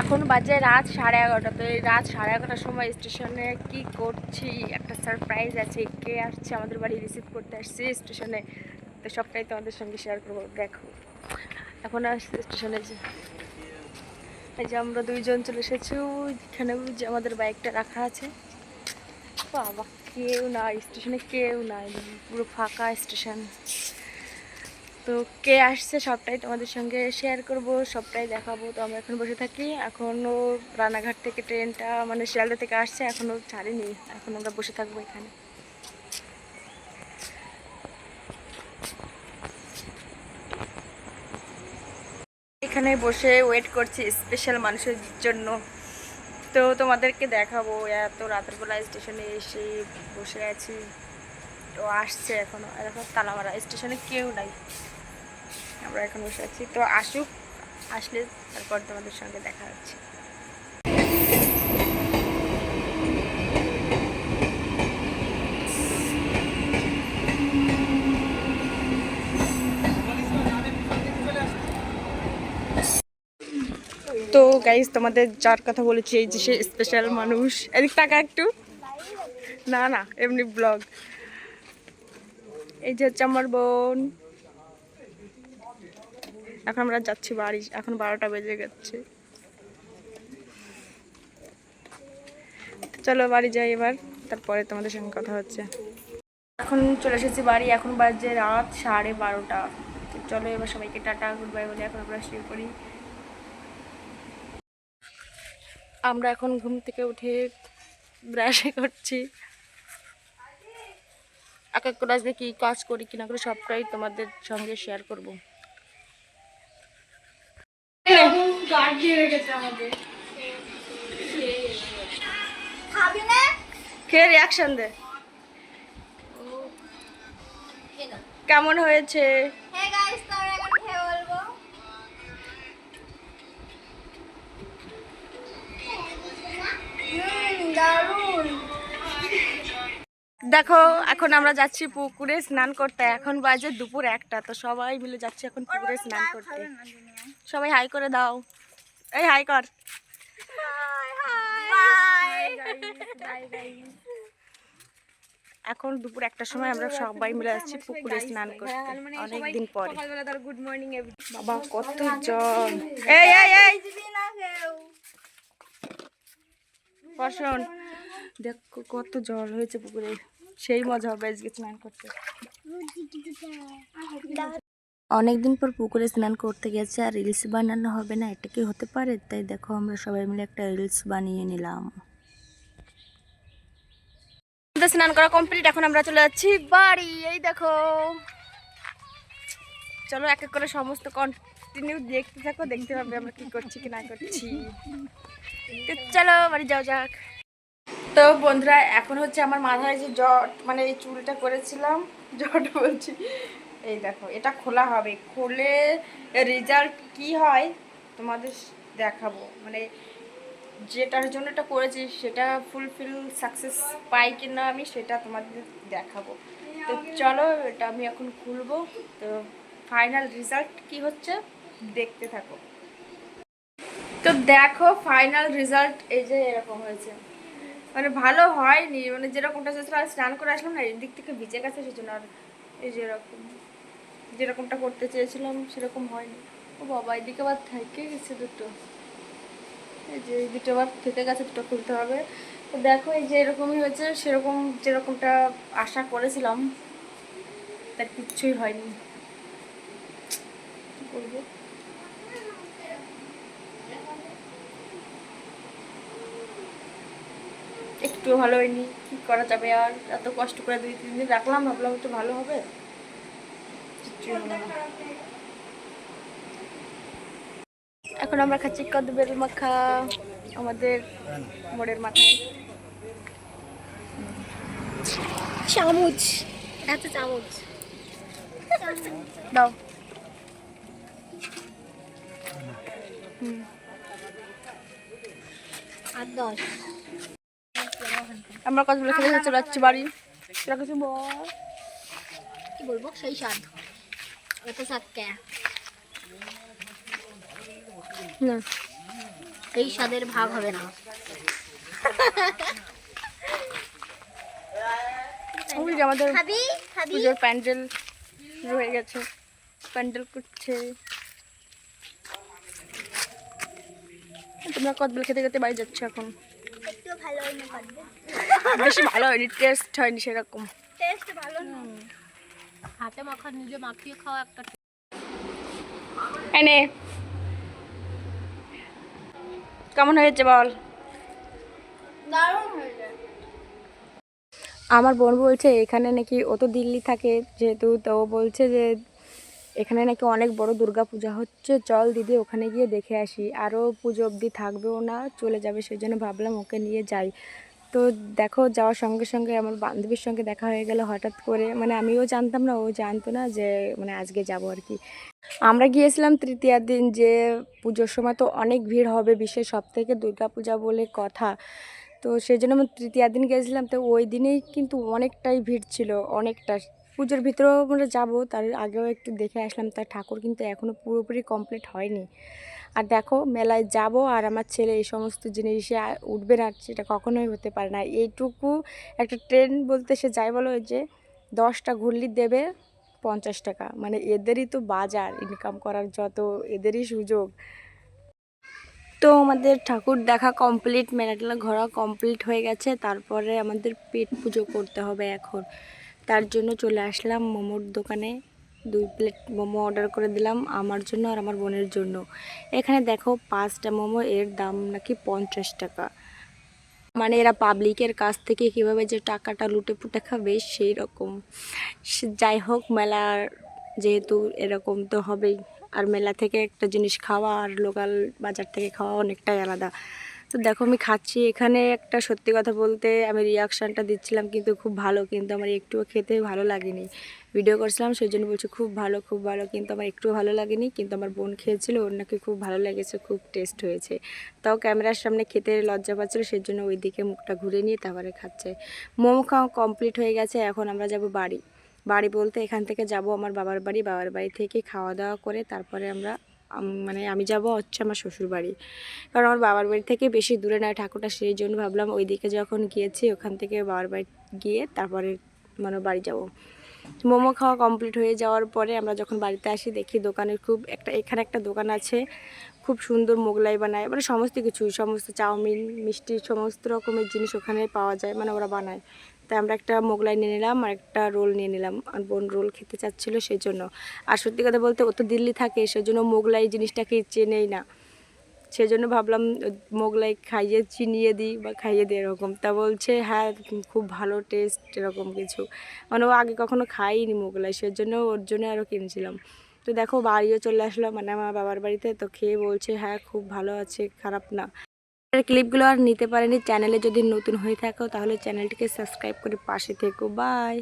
এখন বাজে রাত 11:30। তো এই রাত 11:30টার সময় স্টেশনে কি করছি, একটা সারপ্রাইজ আছে। কে আসছে আমাদের বাড়ি রিসিভ করতে আসছে স্টেশনে, তো সবটাই তোমাদের সঙ্গে শেয়ার করবো। দেখো এখন আসছে স্টেশনে, এই যে আমরা দুইজন চলে এসেছি। ওইখানে যে আমাদের বাইকটা রাখা আছে। বাবা, কেউ নাই স্টেশনে, কেউ নাই, পুরো ফাঁকা স্টেশন। তো কে আসছে সবটাই তোমাদের সঙ্গে শেয়ার করব, সবটাই দেখাবো। তো আমরা এখন বসে থাকি। এখনও রানাঘাট থেকে ট্রেনটা মানে শিয়ালদা থেকে আসছে, এখনও ছাড়েনি। এখন আমরা বসে থাকবো এখানে। এখানে বসে ওয়েট করছি স্পেশাল মানুষের জন্য। তো তোমাদেরকে দেখাবো। এত রাতের বেলা স্টেশনে এসে বসে আছি, তো আসছে এখনও। এখন তালামারা স্টেশনে কেউ নাই, আমরা এখন বসে আছি। তো আসুক, আসলে তারপর তোমাদের সঙ্গে দেখা হচ্ছে। তো গাইস, তোমাদের যার কথা বলেছি, এই যে সে স্পেশাল মানুষ। এদিক টাকা একটু, না না এমনি ব্লগ। এই যে হচ্ছে আমার বোন। এখন আমরা যাচ্ছি বাড়ি, এখন 12টা বেজে গেছে। চলো বাড়ি যাই এবার, তারপরে তোমাদের সঙ্গে কথা হচ্ছে। এখন চলে এসেছি বাড়ি, এখন বাজে রাত 12:30। চলো এবার সবাইকে টাটা গুড বাই বলে এখন আমরা শুয়ে পড়ি। আমরা এখন ঘুম থেকে উঠে ব্রাশ করছি। এক এক করে আজকে কী কাজ করি কিনা করে সবটাই তোমাদের সঙ্গে শেয়ার করবো। খেয়ে রিয়াকশন দে, কেমন হয়েছে? দেখো এখন আমরা যাচ্ছি পুকুরে স্নান করতে। এখন বাজে দুপুর 1টা। তো সবাই মিলে যাচ্ছি এখন পুকুরে স্নান করতে। সবাই হাই করে দাও, এই হাই কর। এখন দুপুর 1টার সময় আমরা সবাই মিলে যাচ্ছি পুকুরে স্নান করতে অনেকদিন পরে। Good morning. বাবা কত জল, এই এই এই বসুন। দেখো কত জল হয়েছে পুকুরে, সেই মজা হবে আজকে স্নান করতে। অনেকদিন পর পুকুরে স্নান করতে গেছে, আর রিলস বানানো হবে না, এটা কি হতে পারে? তাই দেখো আমরা সবাই মিলে একটা রিলস বানিয়ে নিলাম। স্নান করা কমপ্লিট, এখন আমরা চলে যাচ্ছি বাড়ি। এই দেখো, চলো এক এক করে সমস্ত কন্টিনিউ দেখতে থাকো, দেখতে পাবে আমরা কি করছি কি না করছি। চলো বাড়ি যাও যাক। তো বন্ধুরা, এখন হচ্ছে আমার মাথায় যে জট মানে এই চুলটা করেছিলাম, জট বলছি, এই দেখো এটা খোলা হবে। খুলে রেজাল্ট কি হয় তোমাদের দেখাবো। মানে যেটার জন্য এটা করেছি সেটা ফুলফিল সাকসেস পাই কিনা আমি সেটা তোমাদের দেখাবো। তো চলো এটা আমি এখন খুলবো, তো ফাইনাল রেজাল্ট কি হচ্ছে দেখতে থাকো। তো দেখো ফাইনাল রেজাল্ট এই যে এরকম হয়েছে। মানে ভালো হয়নি, মানে যেরকমটা চেয়েছিলাম, স্নান করে আসলাম না, এদিক থেকে ভিজে গেছে সেজন্য। আর এই যে এরকম যেরকমটা করতে চেয়েছিলাম সেরকম হয়নি। ও বাবা, এদিকে আবার থেকে গেছে দুটো, এই যে এই দুটো আবার থেকে গেছে, দুটো খুলতে হবে। তো দেখো এই যে এরকমই হয়েছে, সেরকম যেরকমটা আশা করেছিলাম তার কিচ্ছুই হয়নি। কি করবো, একটু ভালো হয়নি, কি করা যাবে। আর এত কষ্ট করে 2-3 দিন রাখলাম, ভাবলাম একটু ভালো হবে, কিচ্ছুই হলো না। এখন আমরা খাচ্ছি কদবেল মাখা আমাদের মোড়ের মাথায়। চামচ, এত চামচ দাও। আর 10 আমরা কতগুলো খেলে চলে যাচ্ছি বাড়ি। কিছু বল, কি বলবো, সেই স্বাদ এত স্বাদ কে না। এই স্বাদের ভাগ হবে না। ওই যে আমাদের পুজোর প্যান্ডেল শুরু হয়ে গেছে, প্যান্ডেল করছে। তোমরা কদবেল খেতে খেতে বাড়ি যাচ্ছ এখন? বেশি ভালো হয়নি, টেস্ট হয়নি সেরকম। হাতে মাখা নিজে মাখিয়ে খাওয়া একটা। এনে কেমন হয়েছে বল? আমার বোন বলছে এখানে নাকি, ও তো দিল্লি থাকে যেহেতু, তো ও বলছে যে এখানে নাকি অনেক বড় দুর্গা পূজা হচ্ছে, চল দিদি ওখানে গিয়ে দেখে আসি। আরও পুজো অবধি থাকবেও না, চলে যাবে, সেই জন্য ভাবলাম ওকে নিয়ে যাই। তো দেখো, যাওয়ার সঙ্গে সঙ্গে আমার বান্ধবীর সঙ্গে দেখা হয়ে গেল হঠাৎ করে, মানে আমিও জানতাম না, ও জানতো না যে মানে আজকে যাব আর কি। আমরা গিয়েছিলাম তৃতীয়ার দিন, যে পুজোর সময় তো অনেক ভিড় হবে, বিশ্বের সব থেকে দুর্গা পূজা বলে কথা। তো সেই জন্য আমরা তৃতীয়ার দিন গিয়েছিলাম, তো ওই দিনেই কিন্তু অনেকটাই ভিড় ছিল, অনেকটা। পুজোর ভিতরেও আমরা যাবো, তার আগেও একটু দেখে আসলাম, তার ঠাকুর কিন্তু এখনও পুরোপুরি কমপ্লিট হয়নি। আর দেখো, মেলায় যাব আর আমার ছেলে এই সমস্ত জিনিসে উঠবে না, সেটা কখনোই হতে পারে না। এইটুকু একটা ট্রেন বলতে সে যাই বলো, ওই যে 10টা ঘুরলি দেবে 50 টাকা, মানে এদেরই তো বাজার, ইনকাম করার যত এদেরই সুযোগ। তো আমাদের ঠাকুর দেখা কমপ্লিট, মেলা ঘোরা কমপ্লিট হয়ে গেছে। তারপরে আমাদের পেট পুজো করতে হবে এখন, তার জন্য চলে আসলাম মোমোর দোকানে। 2 প্লেট মোমো অর্ডার করে দিলাম আমার জন্য আর আমার বোনের জন্য। এখানে দেখো 5টা মোমো, এর দাম নাকি 50 টাকা। মানে এরা পাবলিকের কাছ থেকে কীভাবে যে টাকাটা লুটে পুটে খাবে সেই রকম। যাই হোক, মেলার যেহেতু এরকম তো হবেই, আর মেলা থেকে একটা জিনিস খাওয়া আর লোকাল বাজার থেকে খাওয়া অনেকটাই আলাদা। তো দেখো আমি খাচ্ছি, এখানে একটা সত্যি কথা বলতে আমি রিয়াকশানটা দিচ্ছিলাম কিন্তু খুব ভালো, কিন্তু আমার একটুও খেতে ভালো লাগেনি। ভিডিও করছিলাম সেই জন্য বলছি খুব ভালো খুব ভালো, কিন্তু আমার একটুও ভালো লাগেনি। কিন্তু আমার বোন খেয়েছিল, ওর নাকি খুব ভালো লেগেছে, খুব টেস্ট হয়েছে। তাও ক্যামেরার সামনে খেতে লজ্জা পাচ্ছিলো, সেই জন্য ওই দিকে মুখটা ঘুরে নিয়ে তারপরে খাচ্ছে। মোমো খাওয়া কমপ্লিট হয়ে গেছে, এখন আমরা যাব বাড়ি। বাড়ি বলতে এখান থেকে যাব আমার বাবার বাড়ি, বাবার বাড়ি থেকে খাওয়া দাওয়া করে তারপরে আমরা মানে আমি যাব হচ্ছে আমার শ্বশুর বাড়ি, কারণ আমার বাবার বাড়ি থেকে বেশি দূরে নয় ঠাকুরটা, সেই জন্য ভাবলাম ওই দিকে যখন গিয়েছি ওখান থেকে বাবার বাড়ি গিয়ে তারপরে মানে বাড়ি যাব। মোমো খাওয়া কমপ্লিট হয়ে যাওয়ার পরে আমরা যখন বাড়িতে আসি, দেখি দোকানের এখানে একটা দোকান আছে, খুব সুন্দর মোগলাই বানায়, মানে সমস্ত কিছু, সমস্ত চাউমিন মিষ্টি সমস্ত রকমের জিনিস ওখানে পাওয়া যায়, মানে ওরা বানায়। তাই আমরা একটা মোগলাই নিয়ে নিলাম আর একটা রোল নিয়ে নিলাম, আর বোন রোল খেতে চাচ্ছিলো সেই জন্য। আর সত্যি কথা বলতে ও তো দিল্লি থাকে, সেজন্য মোগলাই জিনিসটাকে চেনেই না, সেজন্য ভাবলাম মোগলাই খাইয়ে চিনিয়ে দিই বা খাইয়ে দিই এরকম। তা বলছে হ্যাঁ খুব ভালো টেস্ট, এরকম কিছু, মানে ও আগে কখনো খাইনি মোগলাই, সেজন্য ওর জন্য আরও কিনছিলাম। তো দেখো বাড়িও চলে আসলাম, মানে আমার বাবার বাড়িতে, তো খেয়ে বলছে হ্যাঁ খুব ভালো আছে, খারাপ না। ক্লিপগুলো আর নিতে পারেনি। চ্যানেলে যদি নতুন হয়ে থাকো তাহলে চ্যানেলটিকে সাবস্ক্রাইব করে পাশে থেকো। বাই।